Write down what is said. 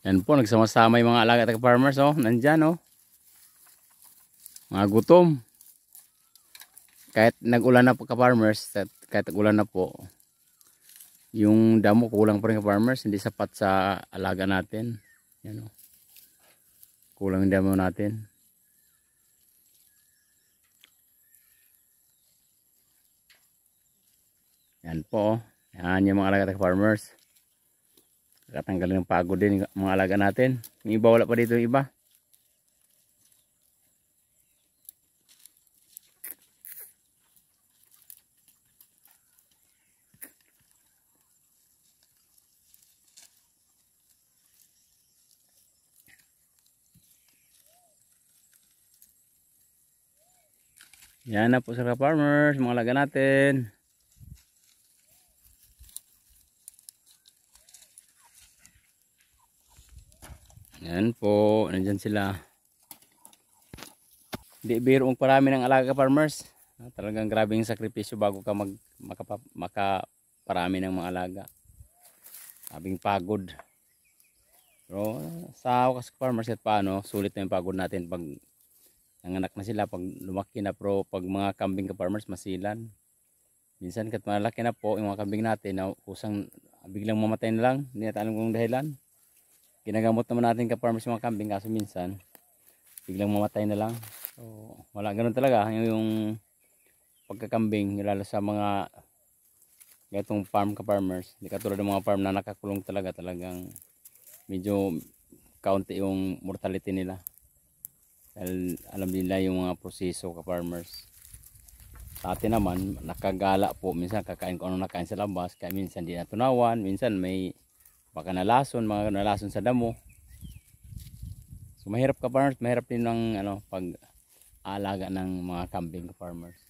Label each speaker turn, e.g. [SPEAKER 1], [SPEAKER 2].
[SPEAKER 1] Yan po, nagsama-sama yung mga alaga at farmers, oh. Nandyan, oh. Mga gutom. Kahit nag-ulan na po ka-farmers, kahit nag-ulan na po, yung damo kulang pa rin ka-farmers, hindi sapat sa alaga natin. Yan, oh. Kulang yung damo natin. Yan po, oh. Yan yung mga alaga at farmers. Katanggalin ng pagod din yung mga alaga natin. Yung iba, wala pa dito yung iba. Yan na po sa farmers, mga alaga natin. Yan po, nandyan sila. Hindi birong parami ng alaga farmers. Talagang grabe yung sakripisyo bago ka makaparami ng mga alaga. Sabing pagod. Pero sa wakas farmers at paano, sulit na yung pagod natin pag nanganak na sila, pag lumaki na. Pero pag mga kambing ka farmers, masilan. Minsan kat malaki na po yung mga kambing natin na kusang biglang mamatay na lang. Hindi natin alam kung dahilan. Ginagamot naman natin ka farmers yung mga kambing, kaso minsan biglang mamatay na lang. So, wala ganun talaga yung pagkakambing, lalo sa mga gatong farm ka farmers. Hindi katulad ng mga farm na nakakulong talagang medyo kaunti yung mortality nila. Dahil alam nila yung mga proseso ka farmers. Sa atin naman, nakagala po. Minsan kakain ko ano nakain sa labas. Kaya minsan di natunawan. Minsan may baka nalason, mga nalason sa damo. So mahirap ka farmers, mahirap din ng pag-aalaga ng mga kambing ka farmers.